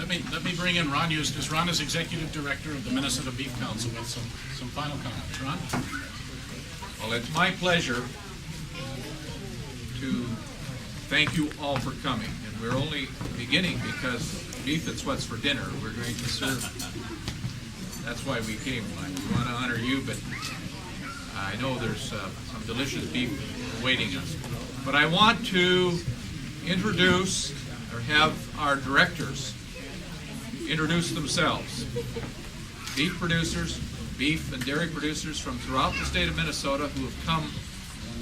let me bring in Ron Eustice. Ron is Executive Director of the Minnesota Beef Council with some final comments. Ron? Well, it's my pleasure to thank you all for coming. And we're only beginning because beef and sweats for dinner. We're going to serve. That's why we came. We want to honor you, but I know there's some delicious beef awaiting us. But I want to introduce or have our directors introduce themselves. Beef producers, beef and dairy producers from throughout the state of Minnesota who have come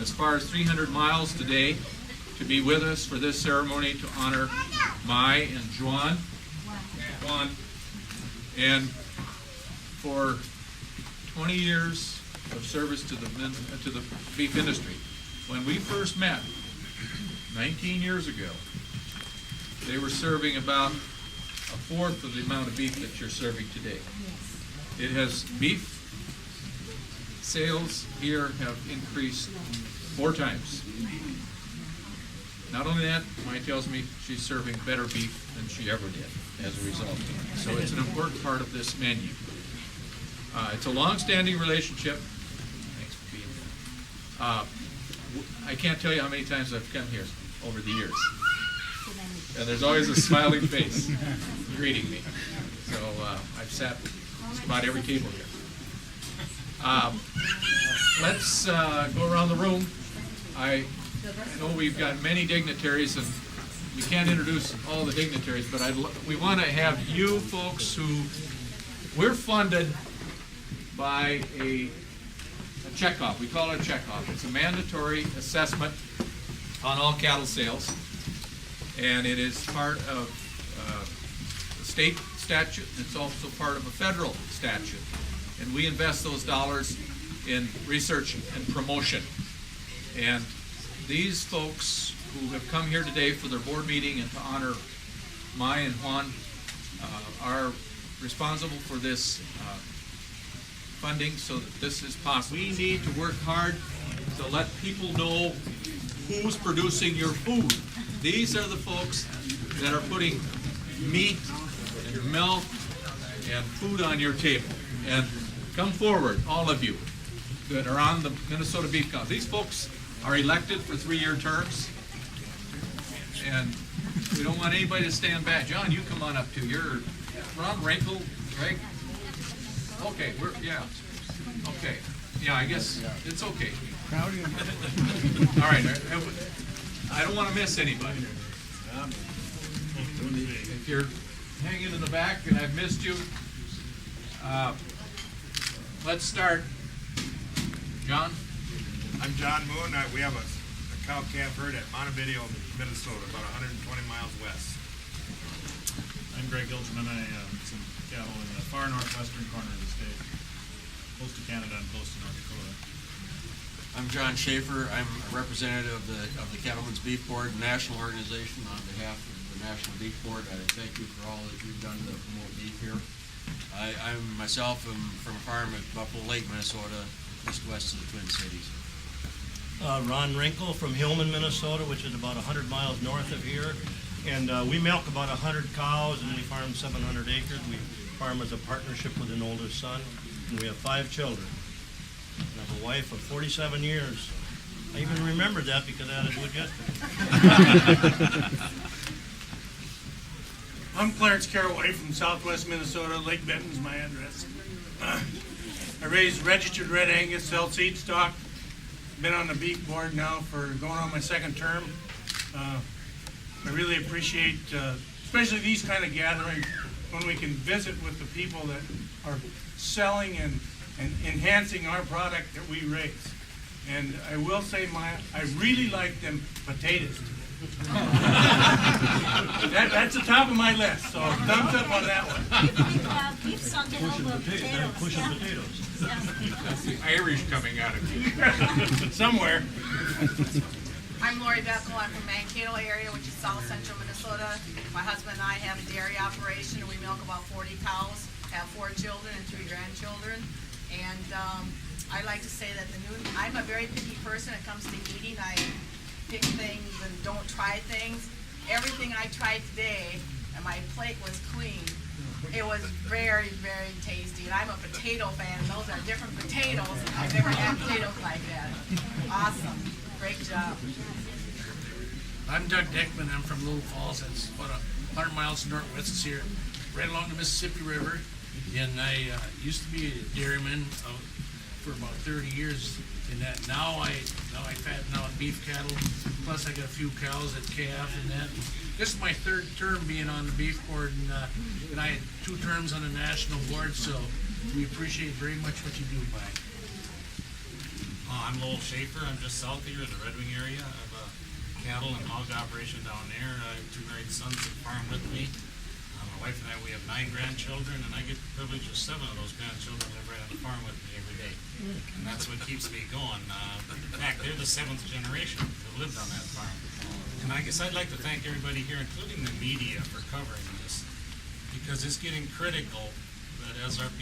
as far as 300 miles today to be with us for this ceremony to honor Mai and Ngoan. And for 20 years of service to the beef industry. When we first met 19 years ago, they were serving about a fourth of the amount of beef that you're serving today. It has beef sales here have increased 4 times. Not only that, Mai tells me she's serving better beef than she ever did as a result. So it's an important part of this menu. It's a long-standing relationship. Thanks for being here. I can't tell you how many times I've come here over the years. And there's always a smiling face greeting me. So I've sat just about every table here. Let's go around the room. I know we've got many dignitaries, and we can't introduce all the dignitaries, but we want to have you folks who, we're funded by a checkoff. We call it a checkoff. It's a mandatory assessment on all cattle sales, and it is part of the state statute. It's also part of a federal statute, and we invest those dollars in research and promotion. And these folks who have come here today for their board meeting and to honor Mai and Ngoan are responsible for this funding so that this is possible. We need to work hard to let people know who's producing your food. These are the folks that are putting meat and milk and food on your table. And come forward, all of you that are on the Minnesota Beef Council. These folks are elected for 3-year terms, and we don't want anybody to stand back. John, you come on up too. You're Ron Wrinkle, Greg. Okay, okay. Yeah, I guess it's okay. All right, I don't want to miss anybody. If you're hanging in the back and I've missed you, let's start. John? I'm John Moon. We have a cow-calf herd at Montevideo, Minnesota, about 120 miles west. I'm Greg Gilchman. I have some cattle in the far northwestern corner of the state, close to Canada and close to North Dakota. I'm John Schaefer. I'm a representative of the Cattlemen's Beef Board, national organization. On behalf of the National Beef Board, I thank you for all that you've done to promote beef here. I myself am from a farm at Buffalo Lake, Minnesota, just west of the Twin Cities. Ron Wrinkle from Hillman, Minnesota, which is about 100 miles north of here. And we milk about 100 cows, and we farm 700 acres. We farm as a partnership with an older son, and we have 5 children. And I have a wife of 47 years. I even remembered that because I had to do it yesterday. I'm Clarence Caraway from southwest Minnesota. Lake Benton's my address. I raise registered red Angus, sell seed stock. Been on the beef board now for going on my 2nd term. I really appreciate, especially these kind of gatherings, when we can visit with the people that are selling and enhancing our product that we raise. And I will say, I really like them potatoes. That's the top of my list, so thumbs up on that one. Pushing potatoes. That's the Irish coming out of you. Somewhere. I'm Lori Beckel. I'm from Mankato area, which is south central Minnesota. My husband and I have a dairy operation, and we milk about 40 cows, have 4 children and 3 grandchildren. And I like to say that I'm a very picky person when it comes to eating. I pick things and don't try things. Everything I tried today, and my plate was clean. It was very, very tasty, and I'm a potato fan, and those are different potatoes. I've never had potatoes like that. Awesome, great job. I'm Doug Dickman. I'm from Little Falls. It's about 100 miles northwest of here, right along the Mississippi River. And I used to be a dairyman for about 30 years. In that now I fatten out beef cattle. Plus I got a few cows that calve and that. This is my third term being on the beef board, and I had 2 terms on the national board. So we appreciate very much what you do, Mike. I'm Lowell Schaefer. I'm just south here in the Red Wing area. I have a cattle and hog operation down there. I have 2 married sons that farm with me. My wife and I, we have 9 grandchildren, and I get the privilege of 7 of those grandchildren live right on the farm with me every day. And that's what keeps me going. In fact, they're the 7th generation that lived on that farm. And I guess I'd like to thank everybody here, including the media, for covering this, because it's getting critical that as our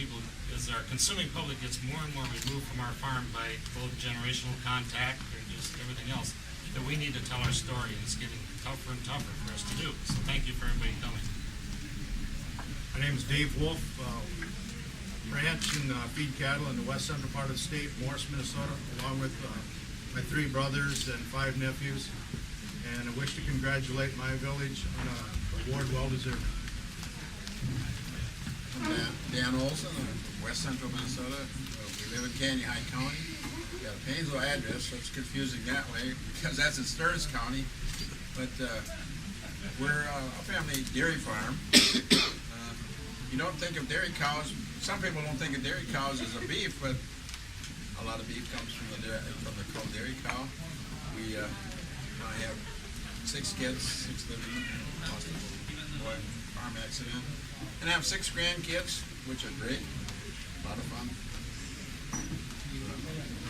consuming public gets more and more removed from our farm by both generational contact or just everything else, that we need to tell our story, and it's getting tougher and tougher for us to do. So thank you for everybody coming. My name is Dave Wolf, ranch and feed cattle in the west central part of the state, Morris, Minnesota, along with my 3 brothers and 5 nephews. And I wish to congratulate Mai Village on an award well deserved. I'm Dan Olson, I'm from west central Minnesota. We live in Canyon High County. We got a Painesville address, so it's confusing that way because that's in Stearns County. But we're a family dairy farm. You don't think of dairy cows. Some people don't think of dairy cows as a beef, but a lot of beef comes from the cow dairy cow. We I have 6 kids, 6 living, lost a little boy farm accident, and I have 6 grandkids, which are great, a lot of fun.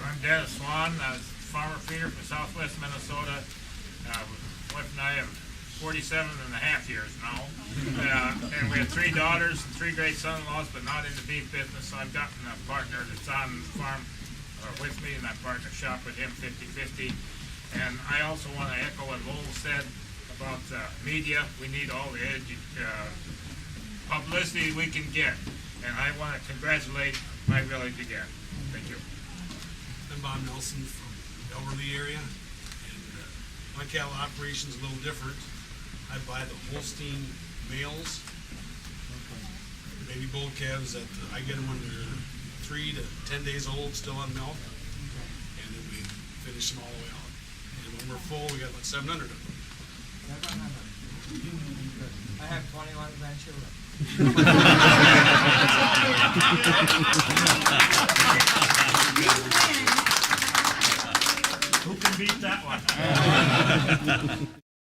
I'm Dennis Swan. I'm a farmer feeder from southwest Minnesota. My wife and I have 47 and a half years now. And we have 3 daughters and 3 great son-in-laws, but not in the beef business. So I've gotten a partner that's on the farm with me, and I partner shop with him 50-50. And I also want to echo what Lowell said about media. We need all the publicity we can get. And I want to congratulate my village again. Thank you. I'm Bob Nelson from the Elberly area, and my cattle operation is a little different. I buy the Holstein males, baby bull calves that I get them when they're 3 to 10 days old, still on milk, and then we finish them all the way out. And when we're full, we got about 700 of them. I have 21 grandchildren. Who can beat that one?